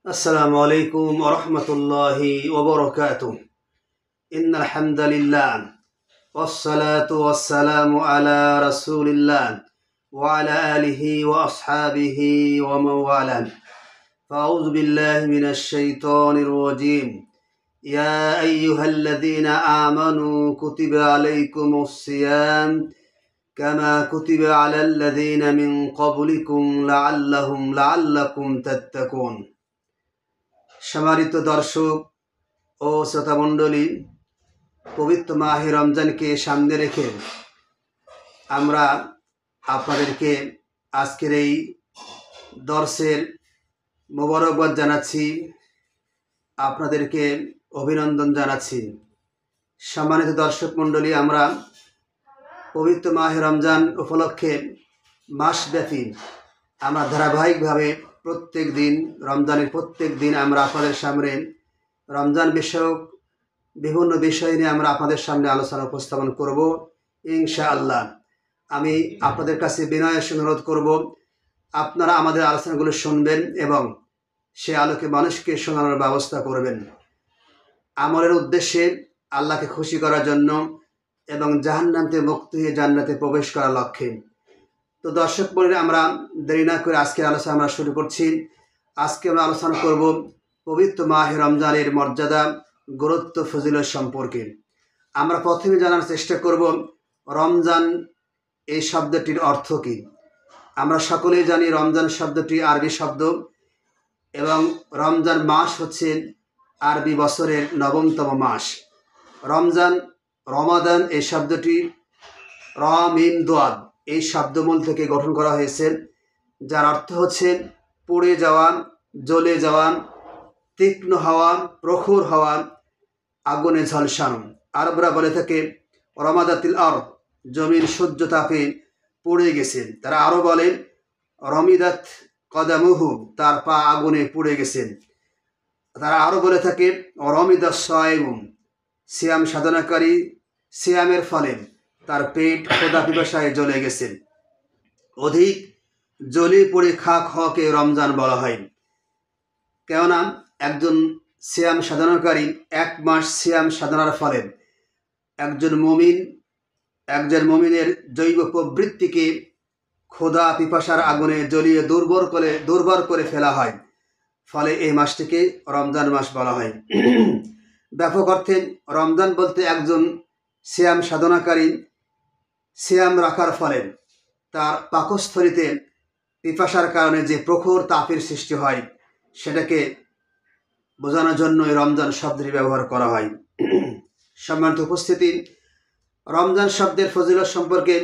السلام عليكم ورحمة الله وبركاته. إن الحمد لله والصلاة والسلام على رسول الله وعلى آله وأصحابه ومن والاه. فأعوذ بالله من الشيطان الرجيم. يا أيها الذين آمنوا كتب عليكم الصيام كما كتب على الذين من قبلكم لعلكم تتقون. সম্মানিত দর্শক ও শ্রোতা মণ্ডলী, পবিত্র মাহে রমজানকে সামনে রেখে আমরা আপনাদেরকে আজকের এই দর্শের মোবারকবাদ জানাচ্ছি, আপনাদেরকে অভিনন্দন জানাচ্ছি। সম্মানিত দর্শক মণ্ডলী, আমরা পবিত্র মাহে রমজান উপলক্ষে মাসব্যাপী আমরা ধারাবাহিকভাবে প্রত্যেক দিন রমজানের প্রত্যেক দিন আমরা আপনাদের সামনে রমজান বিষয়ক বিভিন্ন বিষয় নিয়ে আমরা আপনাদের সামনে আলোচনা উপস্থাপন করব ইনশাআল্লাহ। আমি আপনাদের কাছে বিনয়ের অনুরোধ করব, আপনারা আমাদের আলোচনাগুলো শুনবেন এবং সে আলোকে মানুষকে শোনানোর ব্যবস্থা করবেন, আমলের উদ্দেশ্যে আল্লাহকে খুশি করার জন্য এবং জাহান্নাম থেকে মুক্তি হয়ে জান্নাতে প্রবেশ করার লক্ষ্যে। তো দর্শক বলে আমরা দেরি না করে আজকের আলোচনা আমরা শুরু করছি। আজকে আমরা আলোচনা করব পবিত্র মাহে রমজানের মর্যাদা, গুরুত্ব, ফজিলত সম্পর্কে। আমরা প্রথমে জানার চেষ্টা করব রমজান এই শব্দটির অর্থ কী। আমরা সকলেই জানি রমজান শব্দটি আরবি শব্দ এবং রমজান মাস হচ্ছে আরবি বছরের ৯তম মাস। রমজান, রমাদান এই শব্দটি র মিম দোয়াদ এই শব্দমূল থেকে গঠন করা হয়েছে, যার অর্থ হচ্ছে পুড়ে যাওয়া, জ্বলে যাওয়া, তীক্ষ্ণ হওয়া, প্রখর হওয়া, আগুনে ঝলসানো। আরবরা বলে থাকে রমাদাতিল আরদ, জমির সূর্য তাপে পুড়ে গেছে। তারা আরও বলে রমিদাত কদামুহু, তার পা আগুনে পুড়ে গেছেন। তারা আরও বলে থাকে রমিদাত সায়েমুম, সিয়াম সাধনাকারী সিয়ামের ফলে তার পেট ক্ষুধা পিপাসায় জ্বলে গেছেন। অধিক জ্বলে পড়ে খাক হকে রমজান বলা হয়। কেননা একজন সিয়াম সাধনাকারী ১ মাস সিয়াম সাধনার ফলে একজন মুমিনের জৈব প্রবৃত্তিকে ক্ষুধা পিপাসার আগুনে জ্বলিয়ে দুর্বর করে ফেলা হয়। ফলে এই মাসটিকে রমজান মাস বলা হয়। ব্যাপক অর্থে রমজান বলতে একজন সিয়াম সাধনাকারী সিয়াম রাখার ফলে তার পাকস্থলীতে পিপাসার কারণে যে প্রখর তাপের সৃষ্টি হয়, সেটাকে বোঝানোর জন্য এই রমজান শব্দটি ব্যবহার করা হয়। সম্মানিত উপস্থিতি, রমজান শব্দের ফজিলত সম্পর্কে,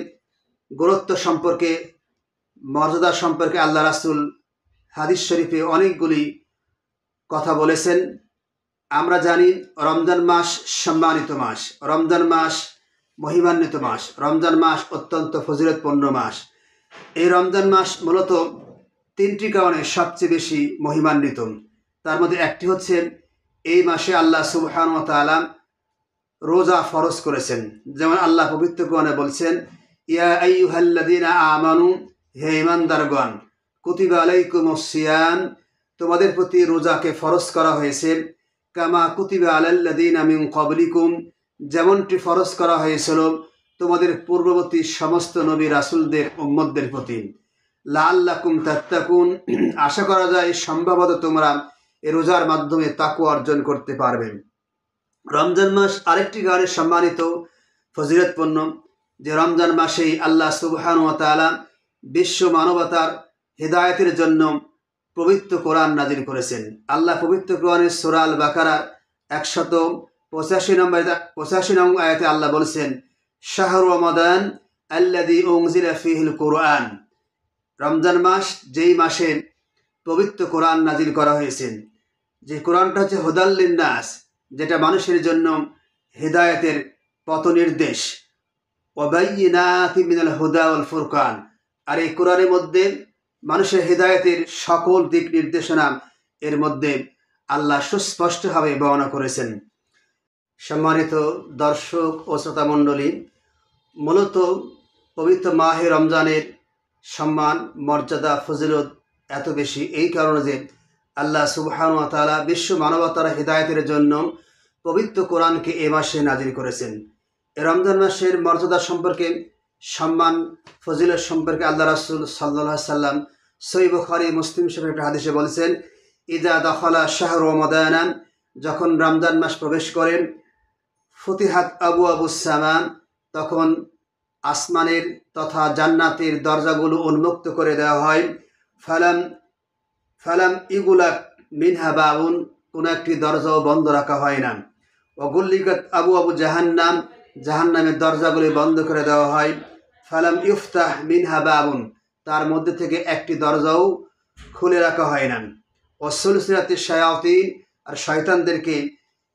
গুরুত্ব সম্পর্কে, মর্যাদা সম্পর্কে আল্লাহ রাসূল হাদিস শরীফে অনেকগুলি কথা বলেছেন। আমরা জানি রমজান মাস সম্মানিত মাস, রমজান মাস মহিমান্বিত মাস, রমজান মাস অত্যন্ত ফজিলতপূর্ণ মাস। এই রমজান মাস মূলত 3টি কারণে সবচেয়ে বেশি মহিমান্বিত। তার মধ্যে একটি হচ্ছে এই মাসে আল্লাহ সুবহানাহু ওয়া তাআলা রোজা ফরজ করেছেন। যেমন আল্লাহ পবিত্র কোরআনে বলছেন, ইয়া আইয়ুহাল্লাযীনা আমানু, হে ঈমানদারগণ, কুতিবা আলাইকুমুস সিয়াম, তোমাদের প্রতি রোজাকে ফরজ করা হয়েছে, কামা কুতিবা আলাল্লাযীনা মিন ক্বাবলিকুম, যেমনটি ফরজ করা হয়েছিল তোমাদের পূর্ববর্তী সমস্ত নবী রাসূলদের উম্মতদের প্রতি, লাআল্লাকুম তাত্তাকুন, আশা করা যায় সম্ভবত তোমরা এই রোজার মাধ্যমে তাকওয়া অর্জন করতে পারবে। রমজান মাস আরেকটি কারণে সম্মানিত, ফজিলতপূর্ণ, যে রমজান মাসেই আল্লাহ সুবহানাহু ওয়া তাআলা বিশ্ব মানবতার হেদায়েতের জন্য পবিত্র কোরআন নাজিল করেছেন। আল্লাহ পবিত্র কোরআনের সূরা আল বাকারা 185 নং আয়াতে আল্লাহ বলেছেন, শাহরু রমাদান আল্লাযী উনজিলা ফীহিল কুরআন, রমজান মাস যেই মাসে পবিত্র কোরআন নাজিল করা হয়েছে, যে কোরআনটা হচ্ছে হুদাল লিন্নাস, যেটা মানুষের জন্য হেদায়েতের পথ নির্দেশ, ওয়া বাইয়িনাতিন মিনাল হুদা ওয়াল ফুরকান, আর এই কোরআনের মধ্যে মানুষের হেদায়েতের সকল দিক নির্দেশনা এর মধ্যে আল্লাহ সুস্পষ্টভাবে বর্ণনা করেছেন। সম্মানিত দর্শক ও শ্রোতা মণ্ডলী, মূলত পবিত্র মাহে রমজানের সম্মান, মর্যাদা, ফজিলত এত বেশি এই কারণে যে আল্লাহ সুবহানাহু ওয়া তাআলা বিশ্ব মানবতার হিদায়াতের জন্য পবিত্র কোরআনকে এ মাসে নাজিল করেছেন। এই রমজান মাসের মর্যাদা সম্পর্কে, সম্মান ফজিলত সম্পর্কে আল্লাহ রাসূল সাল্লাল্লাহু আলাইহি সাল্লাম সহিহ বুখারী মুসলিম শরীফের একটা হাদিসে বলেছেন, ইযা দাখালা শাহরু রমাদান, যখন রমজান মাস প্রবেশ করেন, ফুতিহাত আবওয়াবুস সামা, তখন আসমানের তথা জান্নাতের দরজাগুলো উন্মুক্ত করে দেওয়া হয়। ফালাম ফালাম ইগুলাক মিনহা বাবুন, কোনো একটি দরজাও বন্ধ রাখা হয় না। ওগুল্লিকাত আবু জাহান্নাম, জাহান্নামের দরজাগুলি বন্ধ করে দেওয়া হয়। ফালাম ইফতাহ মিনহা বাবুন, তার মধ্যে থেকে একটি দরজাও খুলে রাখা হয় না। ওসুলসিরাতিশ শায়াতিন, আর শয়তানদেরকে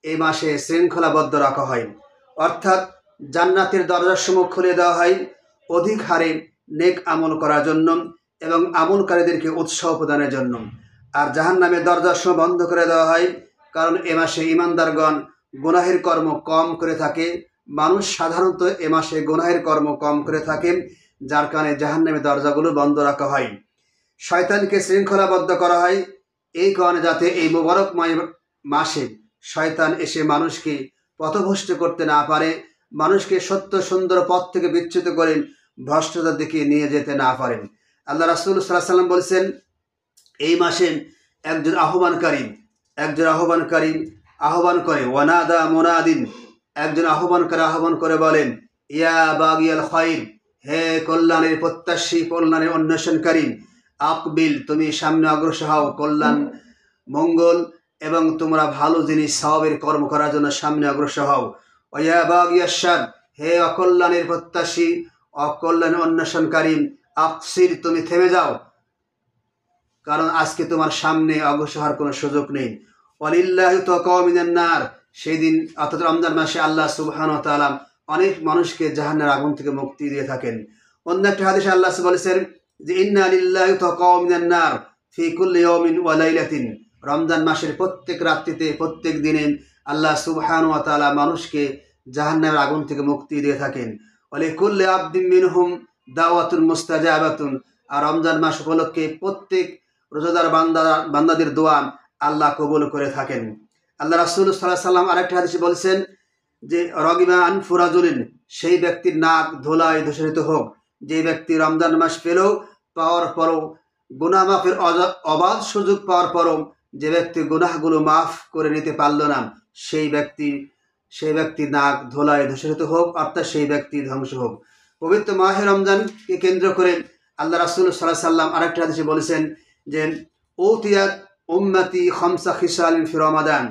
এই মাসে শৃঙ্খলাবদ্ধ রাখা হয়। অর্থাৎ জান্নাতের দরজাসমূহ খুলে দেওয়া হয় অধিক হারে নেক আমল করার জন্য এবং আমলকারীদেরকে উৎসাহ প্রদানের জন্য। আর জাহান্নামের দরজাসমূহ বন্ধ করে দেওয়া হয় কারণ এ মাসে ঈমানদারগণ গুনাহের কর্ম কম করে থাকে। মানুষ সাধারণত এ মাসে গুনাহের কর্ম কম করে থাকে, যার কারণে জাহান্নামের দরজাগুলো বন্ধ রাখা হয়। শয়তানকে শৃঙ্খলাবদ্ধ করা হয় এই কারণে যাতে এই মুবারকময় মাসে শয়তান এসে মানুষকে পথভ্রষ্ট করতে না পারে, মানুষকে সত্য সুন্দর পথ থেকে বিচ্যুত করে ভ্রষ্টতার দিকে নিয়ে যেতে না পারেন। আল্লাহ রাসূল সাল্লাল্লাহু আলাইহি সাল্লাম বলেছেন, এই মাসে একজন আহ্বানকারী আহ্বান করে, ওয়ানাদা মুনাদিন, একজন আহ্বানকারী আহ্বান করে বলেন, ইয়া বাগিয়াল খায়র, হে কল্যাণের প্রত্যাশী, কল্যাণের অন্বেষণকারী, আকবিল, তুমি সামনে অগ্রসর হও, কল্যাণ মঙ্গল এবং তোমরা ভালো জিনিস সওয়াবের কর্ম করার জন্য সামনে অগ্রসর হও। ওয়া বাগিয়াশ শার, হে অকল্যাণের প্রত্যাশী, অকল্যাণের অন্বেষণকারী, আকসির, তুমি থেমে যাও, কারণ আজকে তোমার সামনে অগ্রসর হওয়ার কোনো সুযোগ নেই। ওয়ালিল্লাহি তাকাও মিনান নার, সেই দিন অর্থাৎ রমজান মাসে আল্লাহ সুবহানাহু ওয়া তাআলা অনেক মানুষকে জাহান্নামের আগুন থেকে মুক্তি দিয়ে থাকেন। অন্য একটা হাদিসে আল্লাহ বলেছেন যে, ইন্না লিল্লাহি তাকাও মিনান নার ফি কুল্লি ইয়াউমিন ওয়া লাইলাতিন, রমজান মাসের প্রত্যেক রাত্রিতে, প্রত্যেক দিনে আল্লাহ সুবহানাহু ওয়া তাআলা মানুষকে জাহান্নামের আগুন থেকে মুক্তি দিয়ে থাকেন। ওয়া লিকুল্লি আবদিন মিনহুম দাওয়াতুন মুস্তাজাবাতুন, আর রমজান মাস উপলক্ষে প্রত্যেক রোজাদার বান্দাদের দোয়া আল্লাহ কবুল করে থাকেন। আল্লাহ রাসূল সাল্লাল্লাহু আলাইহি সাল্লাম আরেকটা হাদিসে বলেছেন যে, রগিমা আনফুরাজুলিন, সেই ব্যক্তির নাক ধুলায় ধূসরিত হোক, যে ব্যক্তি রমজান মাস পাওয়ার পরও গুনাহ মাফের অবাধ সুযোগ পাওয়ার পরও যে ব্যক্তি গুনাহগুলো মাফ করে নিতে পারল না, সেই ব্যক্তি নাক ধুলায় ধূসরিত হোক, অর্থাৎ সেই ব্যক্তি ধ্বংস হোক। পবিত্র মাহে রমজানকে কেন্দ্র করে আল্লাহ রাসূল সাল্লাল্লাহু আলাইহি সাল্লাম আরেকটা হাদিসে বলেছেন যে, উতিয়াত উম্মতি খামসা খিসালিন ফি রমাদান,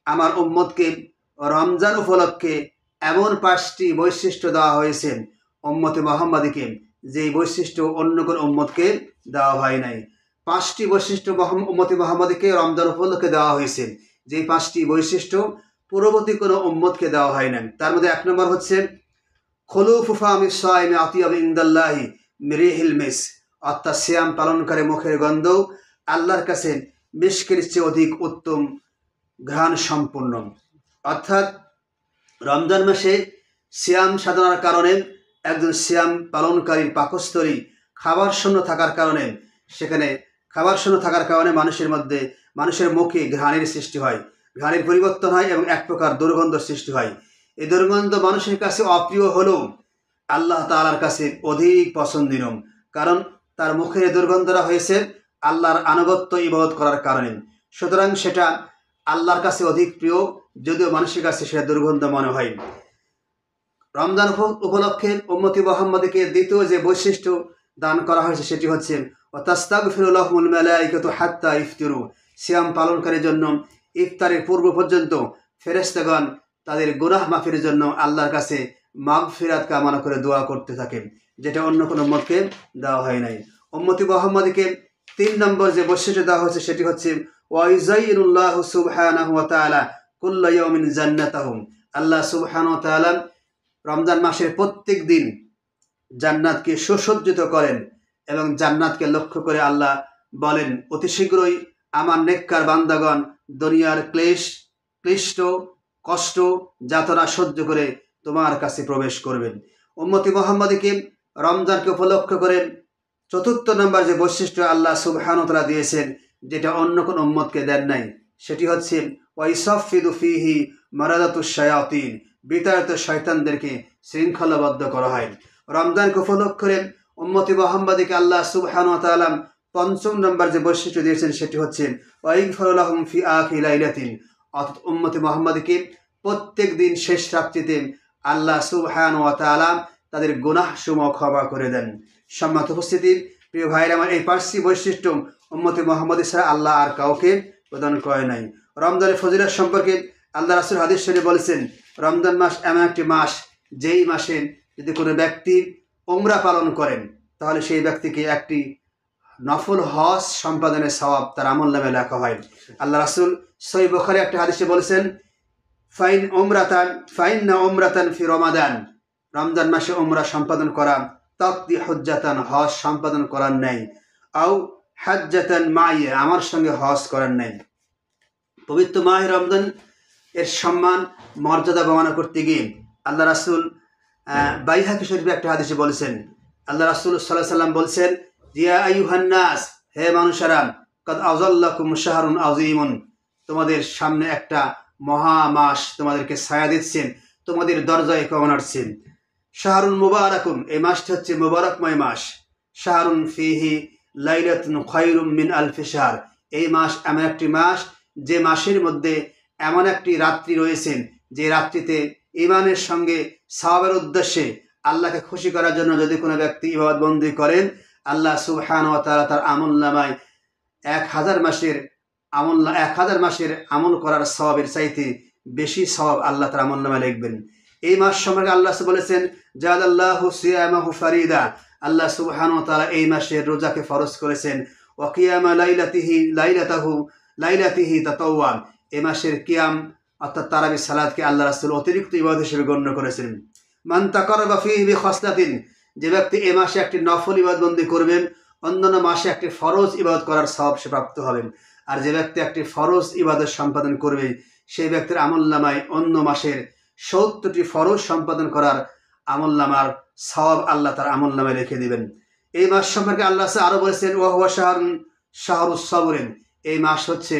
আমার উম্মতকে রমজান উপলক্ষে এমন 5টি বৈশিষ্ট্য দেওয়া হয়েছে উম্মতে মুহাম্মাদীকে, যেই বৈশিষ্ট্য অন্য কোন উম্মতকে দেওয়া হয় নাই। 5টি বৈশিষ্ট্য উম্মতে মুহাম্মাদীকে রমজান উপলক্ষে দেওয়া হয়েছে, যেই 5টি বৈশিষ্ট্য পূর্ববর্তী কোনো উম্মতকে দেওয়া হয় নাই। তার মধ্যে 1 নম্বর হচ্ছে খুলুফু ফামি সাইমি আতিয়াব ইনদাল্লাহি মিরিহিল মিস, অর্থাৎ সিয়াম পালনকারী মুখের গন্ধ আল্লাহর কাছে মিশকের চেয়ে অধিক উত্তম ঘ্রাণ সম্পূর্ণ। অর্থাৎ রমজান মাসে সিয়াম সাধনার কারণে একজন সিয়াম পালনকারীর পাকস্থলী খাবার শূন্য থাকার কারণে মানুষের মুখে ঘ্রাণের সৃষ্টি হয়, ঘ্রাণের পরিবর্তন হয় এবং এক প্রকার দুর্গন্ধ সৃষ্টি হয়। এই দুর্গন্ধ মানুষের কাছে অপ্রিয় হলেও আল্লাহ তাআলার কাছে অধিক পছন্দনীয়, কারণ তার মুখের দুর্গন্ধটা হয়েছে আল্লাহর আনুগত্য ইবাদত করার কারণে। সুতরাং সেটা আল্লাহর কাছে অধিক প্রিয়, যদিও মানুষের কাছে সেটা দুর্গন্ধ মনে হয়। রমজান উপলক্ষে উম্মতি মুহাম্মাদীকে দ্বিতীয় যে বৈশিষ্ট্য দান করা হয়েছে সেটি হচ্ছে ওয়াতাস্তাগফিরু লাহুমুল মালাইকাতু হাত্তা ইফতিরু, সিয়াম পালনকারীর জন্য ইফতারের পূর্ব পর্যন্ত ফেরেশতাগণ তাদের গুনাহ মাফের জন্য আল্লাহর কাছে মাগফিরাত কামনা করে দোয়া করতে থাকেন, যেটা অন্য কোনো উম্মতকে দেওয়া হয় নাই। উম্মতি মুহাম্মাদীকে 3 নম্বর যে বৈশিষ্ট্য দেওয়া হয়েছে সেটি হচ্ছে ওয়াইজাইনুল্লাহু সুবহানাহু ওয়া তাআলা কুল্লা ইয়াউমিন জান্নাতাহুম, আল্লাহ সুবহানাহু ওয়া তাআলা রমজান মাসের প্রত্যেক দিন জান্নাতকে সুসজ্জিত করেন এবং জান্নাতকে লক্ষ্য করে আল্লাহ বলেন, অতি শীঘ্রই আমার নেককার বান্দাগণ দুনিয়ার ক্লিষ্ট কষ্ট যাতনা সহ্য করে তোমার কাছে প্রবেশ করবেন। উম্মতি মুহাম্মাদীকে রমজানকে উপলক্ষ করে 4th নম্বর যে বৈশিষ্ট্য আল্লাহ সুবহানাহু ওয়া তাআলা দিয়েছেন যেটা অন্য কোন উম্মতকে দেন নাই। সেটি হচ্ছে ওয়াইসাফিদু ফিহি মারাদাতুশ শায়াতিন, বিতাড়িত শয়তানদেরকে শৃঙ্খলাবদ্ধ করা হয়। রমজানকে উপলক্ষ করে উম্মতি মুহাম্মাদীকে আল্লাহ সুবহানাহু ওয়া তাআলা পঞ্চম নম্বর যে বৈশিষ্ট্য দিয়েছেন সেটি হচ্ছে ওয়াইগফিরু লাহুম ফি আখিরি লাইলাতিন, অর্থাৎ উম্মতি মুহাম্মাদীকে প্রত্যেক দিন শেষ রাত্রিতে আল্লাহ সুবহানাহু ওয়া তাআলা তাদের গুনাহ সমূহ ক্ষমা করে দেন। সম্মানিত উপস্থিতি, প্রিয় ভাইরা আমার, এই পাঁচটি বৈশিষ্ট্য উম্মতি মুহাম্মাদী ছাড়া আল্লাহ আর কাউকে প্রদান করে নাই। রমজানের ফজিলত সম্পর্কে আল্লাহ রাসূল হাদিস শরীফে বলেছেন, রমজান মাস এমন একটি মাস যেই মাসে যদি কোনো ব্যক্তি উমরা পালন করেন তাহলে সেই ব্যক্তিকে একটি নফল হজ সম্পাদনের সওয়াব তার আমলনামায় লেখা হয়। আল্লাহ রাসূল সহিহ বুখারী একটা হাদিসে বলেছেন, ফাইন্না উমরাতান ফি রমাদান, রমজান মাসে উমরা সম্পাদন করা তাকদি হুজ্জাতান, হজ সম্পাদন করার নাই, আও হাজ্জাতান মাইয়া, আমার সঙ্গে হজ করার নাই। পবিত্র মাহে রমজান এর সম্মান মর্যাদা বর্ণনা করতে গিয়ে আল্লাহ রাসূল বাইহাকী শরীফে একটা হাদিসে বলেছেন, আল্লাহ রাসূল সাল্লাল্লাহু আলাইহি ওয়াসাল্লাম বলছেন, ইয়া আইয়ুহান নাস, হে মানুষেরা, কাদ আযাল্লাকুম শাহরুন আযীমুন, তোমাদের সামনে একটা মহা মাস তোমাদেরকে ছায়া দিচ্ছেন, তোমাদের দরজায় কখন আসছেন। শাহরুন মুবারাকুন, এই মাসটি হচ্ছে মুবারকময় মাস। শাহরুন ফিহি লাইলাতুন খায়রুম মিন আলফি শাহর, এই মাস এমন একটি মাস যে মাসের মধ্যে এমন একটি রাত্রি রয়েছেন যে রাত্রিতে ঈমানের সঙ্গে সওয়াবের উদ্দেশ্যে আল্লাহকে খুশি করার জন্য যদি কোনো ব্যক্তি ইবাদত বন্দি করেন, আল্লাহ সুবহানাহু ওয়া তাআলা তার আমলনামায় 1000 মাসের আমল করার সওয়াবের চাইতে বেশি সওয়াব আল্লাহ তার আমলনামায় লিখবেন। এই মাস সম্পর্কে আল্লাহ বলেছেন, জাআলাল্লাহু সিয়ামাহু ফারিদা, আল্লাহ সুবহানাহু ওয়া তাআলা এই মাসের রোজাকে ফরজ করেছেন। ওয়া কিয়ামা লাইলাতিহি তাতাওয়ান, এই মাসের কিয়াম অর্থাৎ তারাবি সালাতকে আল্লাহ রাসূল অতিরিক্ত ইবাদত হিসেবে গণ্য করেছেন। মান তাকাররাবা ফিহি বিখাসলাতিন, যে ব্যক্তি এই মাসে একটি নফল ইবাদতবন্দি করবেন, অন্যান্য মাসে একটি ফরজ ইবাদত করার সওয়াব সে প্রাপ্ত হবেন। আর যে ব্যক্তি একটি ফরজ ইবাদত সম্পাদন করবে, সেই ব্যক্তির আমলনামায় অন্য মাসের 70টি ফরজ সম্পাদন করার আমলনামার সওয়াব আল্লাহ তার আমলনামায় রেখে দিবেন। এই মাস সম্পর্কে আল্লাহ আরো বলেছেন, ওয়া হুয়া শাহরুস সাবরিন, এই মাস হচ্ছে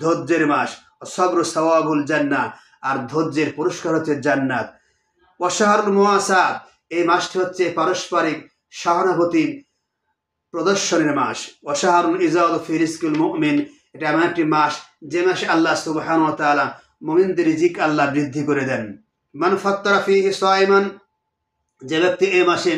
ধৈর্যের মাস। সবরু সাওয়াবুল জান্নাহ, আর ধৈর্যের পুরস্কার হচ্ছে জান্নাত। ওয়া শাহরুল মুওয়াসাত, এই মাসটি হচ্ছে পারস্পরিক সহানুভূতি প্রদর্শনের মাস। ওয়া শাহরুল ইজাদু ফি রিজকিল মুমিন, এটা এমন একটি মাস যে মাসে আল্লাহ সুবহানাহু ওয়া তাআলা মুমিনদের রিজিক আল্লাহ বৃদ্ধি করে দেন। মান ফাত্তারা ফিহি সাইমান, যে ব্যক্তি এই মাসে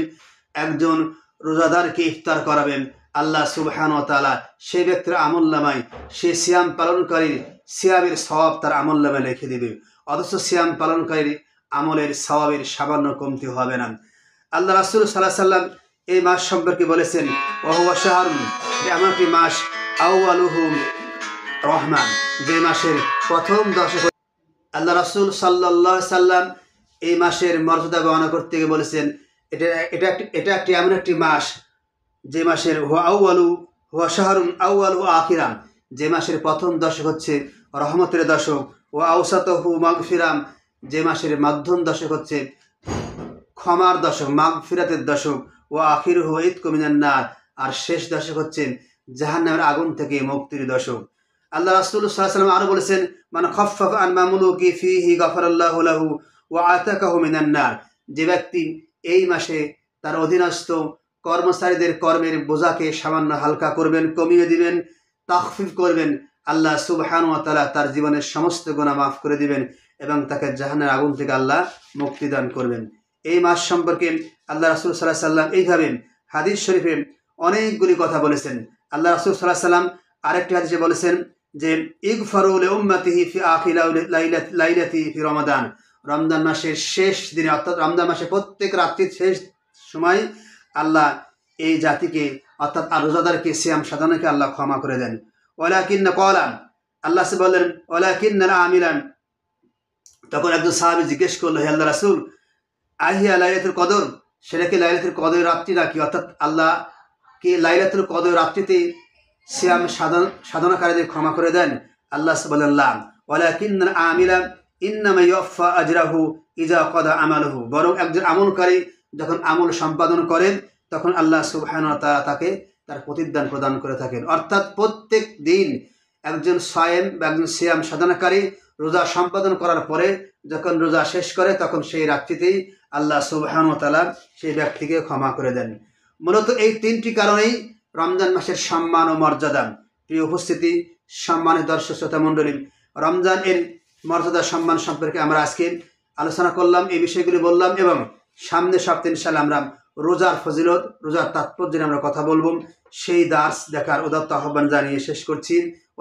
একজন রোজাদারকে ইফতার করাবেন, আল্লাহ সুবহানাহু ওয়া তাআলা সেই ব্যক্তির আমলনামায় সে সিয়াম পালনকারীর সিয়ামের সওয়াব তার আমলনামায় লিখে দেবে। অথচ সিয়াম পালনকারীর আমলের সওয়াবের সামান্য কমতি হবে না। আল্লাহ রাসূল সাল্লাল্লাহু আলাইহি ওয়াসাল্লাম এই মাস সম্পর্কে বলেছেন, ওয়া হুয়া শাহরুন, এমন একটি মাস আউয়ালুহু রহমান, যে মাসের প্রথম দশক। আল্লাহ রাসূল সাল্লাল্লাহু আলাইহি ওয়াসাল্লাম এই মাসের মর্যাদা বর্ণনা করতে গিয়ে বলেছেন, এটা একটি এমন একটি মাস যে মাসের হুয়া শাহরুন আউয়ালু আখিরাম, যে মাসের প্রথম দশক হচ্ছে রহমতের দশক। ও আওসাতুহু মাগফিরাম, যে মাসের মাধ্যম দশক হচ্ছে ক্ষমার দশক, মাগফিরাতের দশক। ও আখিরুহু ইতকু মিনান নার, আর শেষ দশক হচ্ছে জাহান্নামের আগুন থেকে মুক্তির দশক। আল্লাহ রাসূল সাল্লাল্লাহু আলাইহি ওয়াসাল্লাম আরো বলেছেন, মান খাফফাফা আন মামলুকি ফিহি গাফারাল্লাহু লাহু ওয়া আতাকাহু মিনান নার, যে ব্যক্তি এই মাসে তার অধীনস্থ কর্মচারীদের কর্মের বোঝাকে সামান্য হালকা করবেন, কমিয়ে দিবেন, তাখফিফ করবেন, আল্লাহ সুবহানাহু ওয়া তাআলা তার জীবনের সমস্ত গুনাহ মাফ করে দিবেন এবং তাকে জাহান্নামের আগুন থেকে আল্লাহ মুক্তি দান করবেন। এই মাস সম্পর্কে আল্লাহ রাসূল সাল্লাল্লাহু আলাইহি ওয়াসাল্লাম এইভাবে হাদিস শরীফে অনেকগুলি কথা বলেছেন। আল্লাহ রাসূল সাল্লাল্লাহু আলাইহি ওয়াসাল্লাম আরেকটি হাদিসে বলেছেন যে, ইগফারু লিউম্মাতিহি ফি আখির লাইলাতি ফি রমাদান, রমজান মাসের শেষ দিনে, অর্থাৎ রমজান মাসে প্রত্যেক রাত্রির শেষ সময় আল্লাহ এই জাতিকে অর্থাৎ রোজাদারকে সিয়াম সাধনাকে আল্লাহ ক্ষমা করে দেন। ওয়ালাকিন্না ক্বালান, আল্লাহ বললেন ওয়ালাকিন্নাল আমিলান, তখন একজন সাহাবী জিজ্ঞেস করলো, হে আল্লাহ রাসূল, আহিয়া লাইলাতুল কদর, সেটা কি লাইলাতুল কদর রাত্রি নাকি? অর্থাৎ আল্লাহ কি লাইলাতুল কদর রাত্রিতে সিয়াম সাধনাকারীদের ক্ষমা করে দেন? আল্লাহ বললেন লা, ওয়ালাকিন্নাল আমিলা ইন্নামা ইউফা আজরাহু ইজা কাদা আমালুহু, বরং একজন আমলকারী যখন আমল সম্পাদন করেন তখন আল্লাহ সুবহানাহু ওয়া তাআলা তাকে তার প্রতিদান প্রদান করে থাকেন। অর্থাৎ প্রত্যেক দিন একজন সায়েম বা একজন সিয়াম সাধনাকারী রোজা সম্পাদন করার পরে যখন রোজা শেষ করে তখন সেই রাত্রিতেই আল্লাহ সুবহানাহু ওয়া তাআলা সেই ব্যক্তিকে ক্ষমা করে দেন। মূলত এই তিনটি কারণেই রমজান মাসের সম্মান ও মর্যাদা। প্রিয় উপস্থিতি, সম্মানিত দর্শক শ্রোতা মণ্ডলী, রমজান এর মর্যাদা সম্মান সম্পর্কে আমরা আজকে আলোচনা করলাম, এই বিষয়গুলি বললাম এবং সামনে সপ্তাহে ইনশাআল্লাহ আমরা রোজার ফজিলত, রোজার তাৎপর্য নিয়ে আমরা কথা বলবো। সেই দার্স দেখার উদাত্ত আহ্বান জানিয়ে শেষ করছি।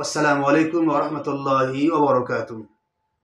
আসসালামু আলাইকুম ওয়া রাহমাতুল্লাহি ওয়া বারাকাতুহু।